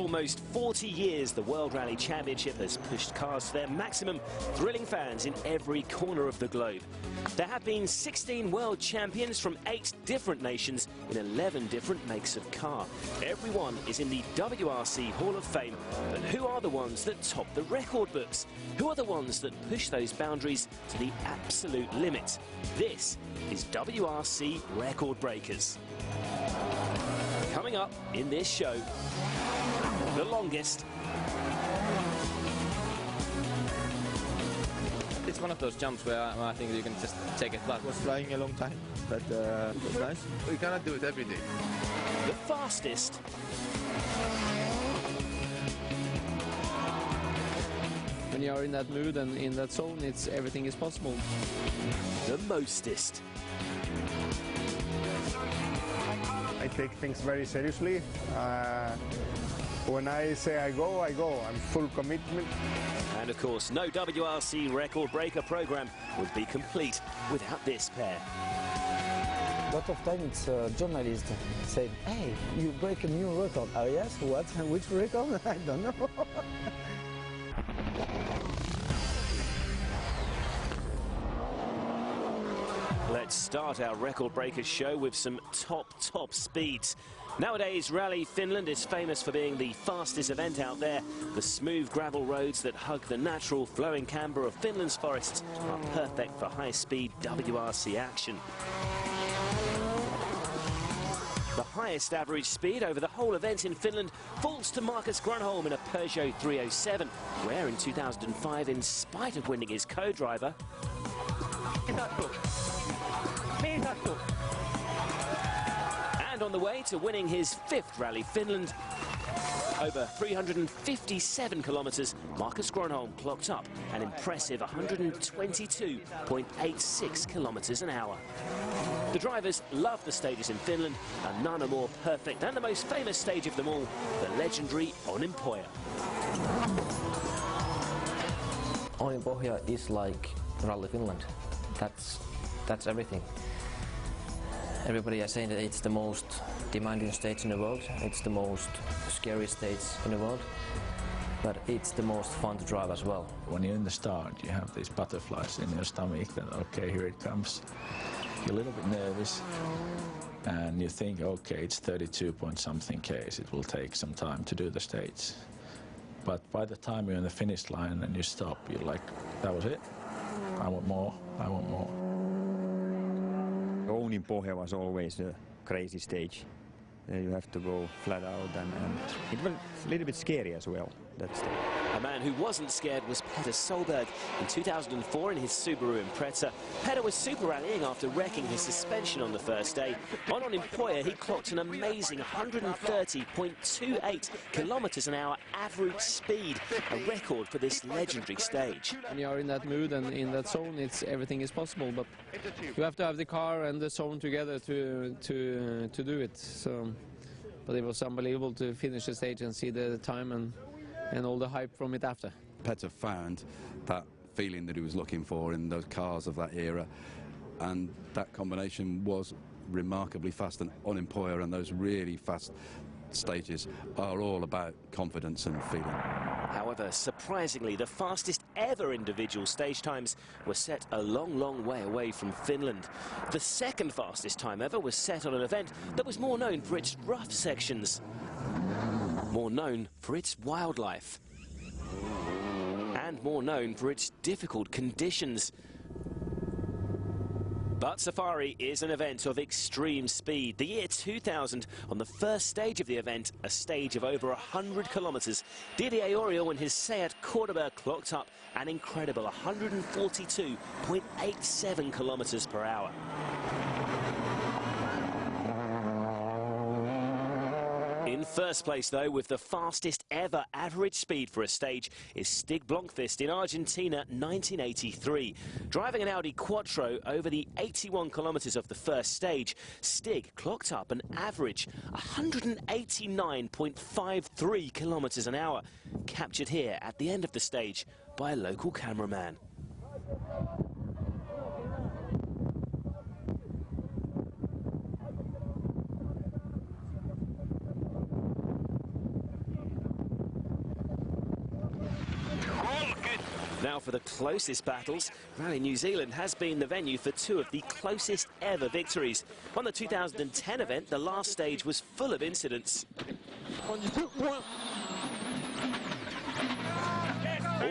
almost 40 years, the World Rally Championship has pushed cars to their maximum, thrilling fans in every corner of the globe. There have been 16 world champions from 8 different nations in 11 different makes of car. Everyone is in the WRC Hall of Fame, but who are the ones that top the record books? Who are the ones that push those boundaries to the absolute limit? This is WRC Record Breakers. Coming up in this show, the longest. It's one of those jumps where I think you can just take it back. I was flying a long time, but it was nice. We cannot do it every day. The fastest. When you are in that mood and in that zone, everything is possible. The mostest. I take things very seriously. When I say I go, I go. I'm full commitment. And of course, no WRC Record Breaker program would be complete without this pair. A lot of times journalists say, hey, you break a new record. Oh yes, what? Which record? I don't know. Let's start our Record Breakers show with some top speeds. Nowadays, Rally Finland is famous for being the fastest event out there. The smooth gravel roads that hug the natural flowing camber of Finland's forests are perfect for high-speed WRC action. The highest average speed over the whole event in Finland falls to Markus Grönholm in a Peugeot 307, where in 2005, in spite of winning his co-driver, and on the way to winning his 5th Rally Finland, over 357 kilometres, Markus Grönholm clocked up an impressive 122.86 kilometres an hour. The drivers love the stages in Finland, and none are more perfect than the most famous stage of them all, the legendary Onninpoja. Onninpoja is like Rally Finland. That's everything. Everybody is saying that it's the most demanding stage in the world. It's the most scary stage in the world. But it's the most fun to drive as well. When you're in the start, you have these butterflies in your stomach that, okay, here it comes. You're a little bit nervous and you think, okay, it's 32 point something Ks. It will take some time to do the stage. But by the time you're in the finish line and you stop, you're like, that was it. I want more, I want more. Onninpoja was always a crazy stage. You have to go flat out, and it was a little bit scary as well, that stage. A man who wasn't scared was Petter Solberg. In 2004 in his Subaru Impreza, Petter was super rallying after wrecking his suspension on the first day. On Onninpoja, he clocked an amazing 130.28 kilometres an hour average speed, a record for this legendary stage. When you are in that mood and in that zone, everything is possible, but you have to have the car and the zone together to do it. So, but it was unbelievable to finish the stage and see the time and all the hype from it after. Petter found that feeling that he was looking for in those cars of that era, and that combination was remarkably fast. And Onninpoja and those really fast stages are all about confidence and feeling. However, surprisingly, the fastest ever individual stage times were set a long way away from Finland. The second fastest time ever was set on an event that was more known for its rough sections, more known for its wildlife, and more known for its difficult conditions. But Safari is an event of extreme speed. The year 2000, on the first stage of the event, a stage of over 100 kilometres, Didier Auriol in his Seat Cordoba clocked up an incredible 142.87 kilometres per hour. In first place, though, with the fastest ever average speed for a stage, is Stig Blomqvist in Argentina 1983. Driving an Audi Quattro over the 81 kilometres of the first stage, Stig clocked up an average 189.53 kilometres an hour, captured here at the end of the stage by a local cameraman. Now for the closest battles. Rally New Zealand has been the venue for two of the closest ever victories. On the 2010 event, the last stage was full of incidents. All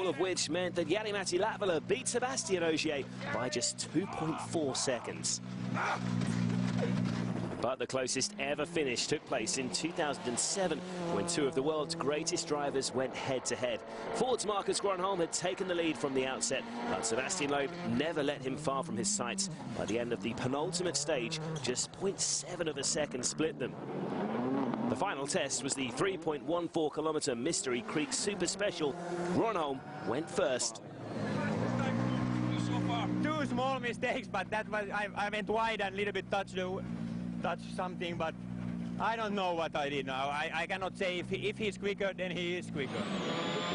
of which meant that Jari-Matti Latvala beat Sebastian Ogier by just 2.4 seconds. But the closest ever finish took place in 2007 when two of the world's greatest drivers went head-to-head. Ford's Marcus Grönholm had taken the lead from the outset, but Sebastian Loeb never let him far from his sights. By the end of the penultimate stage, just 0.7 of a second split them. The final test was the 3.14-kilometre Mystery Creek Super Special. Grönholm went first. Two small mistakes, but that was I went wide and a little bit touched something, but I don't know what I did now. I cannot say if he's quicker, then he is quicker.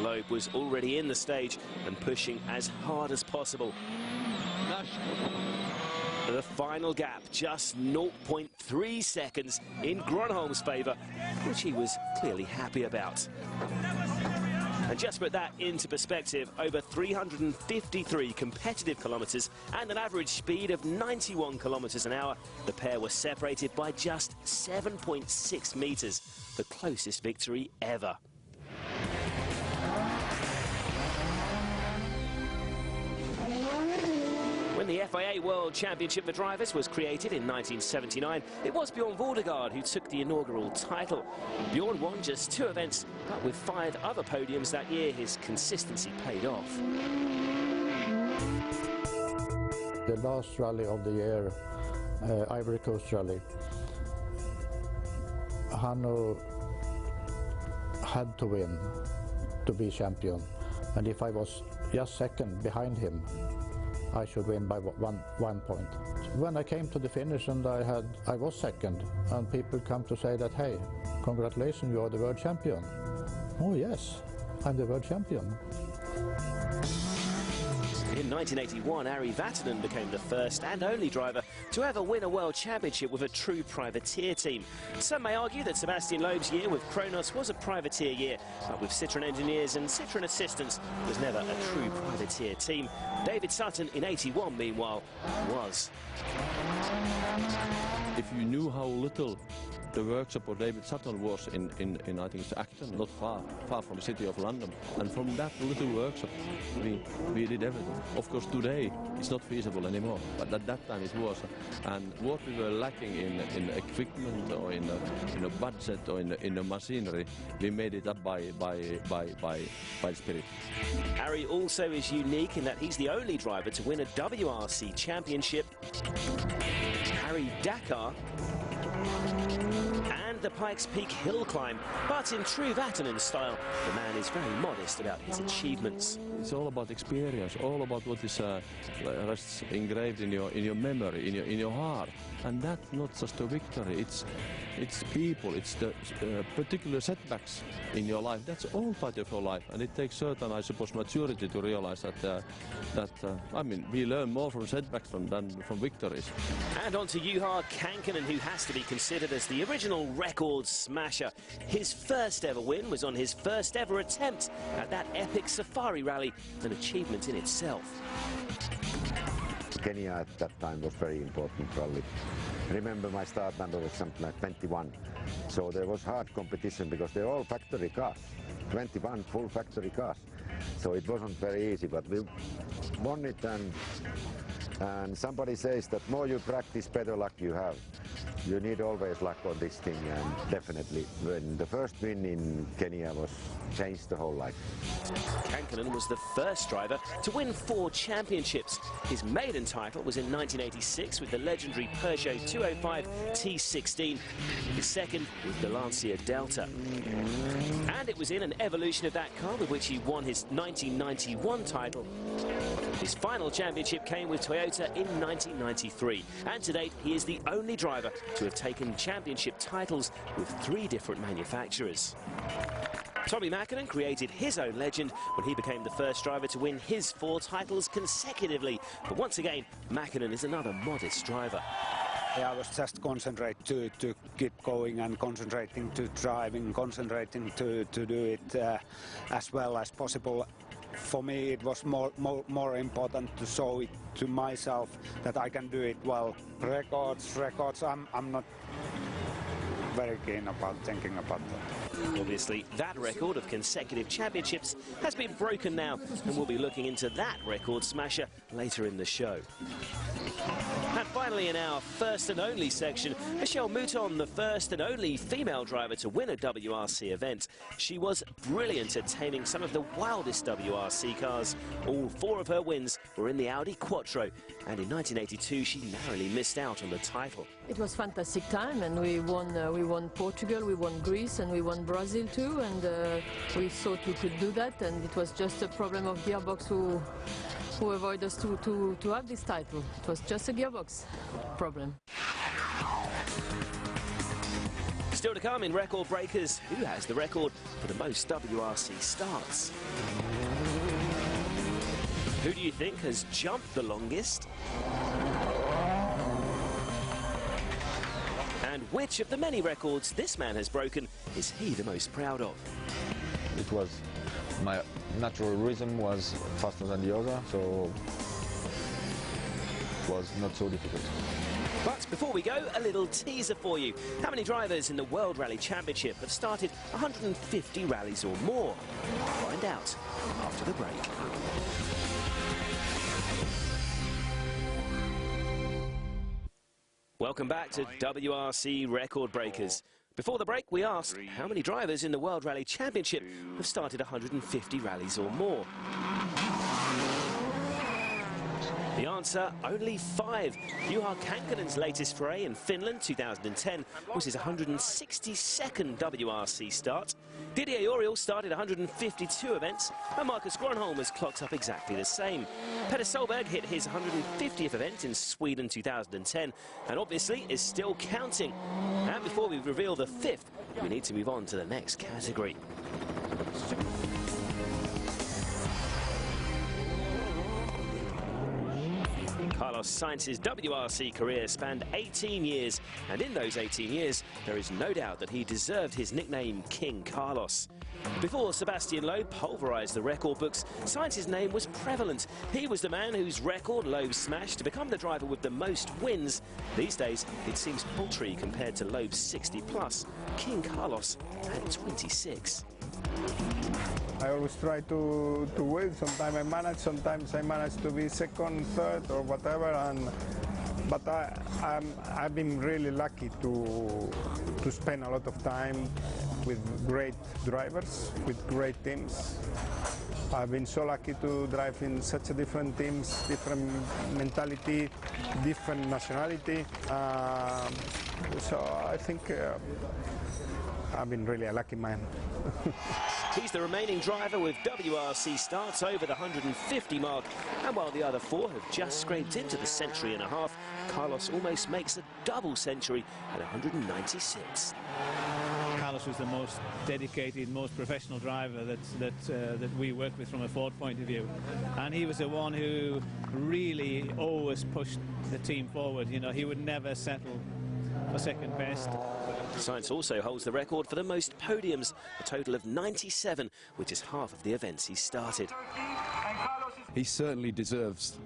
Loeb was already in the stage and pushing as hard as possible. The final gap, just 0.3 seconds in Grönholm's favour, which he was clearly happy about. And just put that into perspective, over 353 competitive kilometres and an average speed of 91 kilometres an hour, the pair were separated by just 7.6 metres, the closest victory ever. When the FIA World Championship for Drivers was created in 1979, it was Bjorn Vordegaard who took the inaugural title. Bjorn won just 2 events, but with 5 other podiums that year, his consistency paid off. The last rally of the year, Ivory Coast Rally, Hanno had to win to be champion, and if I was just second behind him, I should win by one point. When I came to the finish and I was second, and people come to say that, hey, congratulations, you are the world champion. Oh yes, I'm the world champion. In 1981, Ari Vatanen became the first and only driver to ever win a world championship with a true privateer team. Some may argue that Sebastian Loeb's year with Kronos was a privateer year, but with Citroën engineers and Citroën assistants, it was never a true privateer team. David Sutton in 81, meanwhile, was. If you knew how little the workshop of David Sutton was in I think it's Acton, not far from the city of London. And from that little workshop, we did everything. Of course, today it's not feasible anymore, but at that time it was. And what we were lacking in equipment or in a budget or in the machinery, we made it up by spirit. Harry also is unique in that he's the only driver to win a WRC championship, Harry Dakar, and the Pikes Peak hill climb. But in true Vatanen style, the man is very modest about his achievements. It's all about experience, all about what is rests engraved in your memory, in your heart, and that's not just a victory. It's people, it's the particular setbacks in your life. That's all part of your life, and it takes certain, I suppose, maturity to realize that I mean, we learn more from setbacks than from victories. And on to Juha Kankkunen, who has to be considered as the original record smasher. His first ever win was on his first ever attempt at that epic safari rally, an achievement in itself. Kenya at that time was very important rally. Remember, my start number was something like 21, so there was hard competition because they're all factory cars, 21 full factory cars, so it wasn't very easy, but we won it. And somebody says that more you practice, better luck you have. You need always luck on this thing, and definitely when the first win in Kenya changed the whole life. Kankkunen was the first driver to win 4 championships. His maiden title was in 1986 with the legendary Peugeot 205 T16. His second with the Lancia Delta. And it was in an evolution of that car with which he won his 1991 title. His final championship came with Toyota in 1993, and to date he is the only driver to have taken championship titles with 3 different manufacturers. Tommi Mäkinen created his own legend when he became the first driver to win his 4 titles consecutively. But once again, Mäkinen is another modest driver. I was just concentrating to keep going and concentrating to driving, concentrating to do it as well as possible. for me it was more important to show it to myself that I can do it well. Records, I'm not very keen about thinking about that. Obviously, that record of consecutive championships has been broken now, and we'll be looking into that record smasher later in the show. And finally, in our first and only section, Michelle Mouton, the first and only female driver to win a WRC event. She was brilliant at taming some of the wildest WRC cars. All 4 of her wins were in the Audi Quattro, and in 1982 she narrowly missed out on the title. It was fantastic time, and we won Portugal, we won Greece, and we won Brazil too, and we thought we could do that, and it was just a problem of gearbox who avoided us to have this title. It was just a gearbox problem. Still to come in Record Breakers, who has the record for the most WRC starts? Who do you think has jumped the longest? And which of the many records this man has broken is he the most proud of? It was my natural rhythm was faster than the other, so it was not so difficult. But before we go, a little teaser for you. How many drivers in the World Rally Championship have started 150 rallies or more? Find out after the break. Welcome back to WRC Record Breakers. Before the break, we asked how many drivers in the World Rally Championship have started 150 rallies or more. The answer, only 5. Juha Kankkonen's latest foray in Finland, 2010, was his 162nd WRC start. Didier Auriol started 152 events, and Marcus Gronholm has clocked up exactly the same. Petter Solberg hit his 150th event in Sweden 2010, and obviously is still counting. And before we reveal the 5th, we need to move on to the next category. Carlos Sainz's WRC career spanned 18 years, and in those 18 years, there is no doubt that he deserved his nickname King Carlos. Before Sebastian Loeb pulverised the record books, Sainz's name was prevalent. He was the man whose record Loeb smashed to become the driver with the most wins. These days, it seems paltry compared to Loeb's 60+. King Carlos had 26. I always try to win. Sometimes I manage to be second, third, or whatever. But I've been really lucky to spend a lot of time with great drivers, with great teams. I've been so lucky to drive in such a different teams, different mentality, different nationality. So I think I've been really a lucky man. He's the remaining driver with WRC starts over the 150 mark, and while the other 4 have just scraped into the century and a half, Carlos almost makes a double century at 196. Carlos was the most dedicated, most professional driver that we work with from a Ford point of view, and he was the one who really always pushed the team forward. You know, he would never settle for second best. Sainz also holds the record for the most podiums, a total of 97, which is half of the events he started. He certainly deserves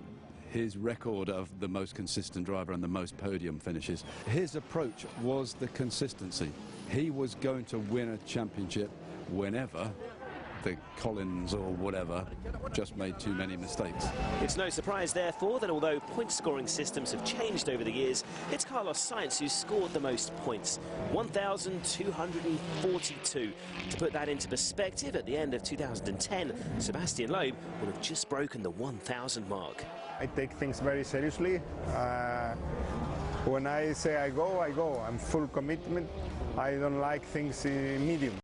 his record of the most consistent driver and the most podium finishes. His approach was the consistency. He was going to win a championship whenever the Collins or whatever just made too many mistakes. It's no surprise, therefore, that although point-scoring systems have changed over the years, it's Carlos Sainz who scored the most points, 1,242. To put that into perspective, at the end of 2010, Sebastian Loeb would have just broken the 1,000 mark. I take things very seriously. When I say I go, I go. I'm full commitment. I don't like things medium.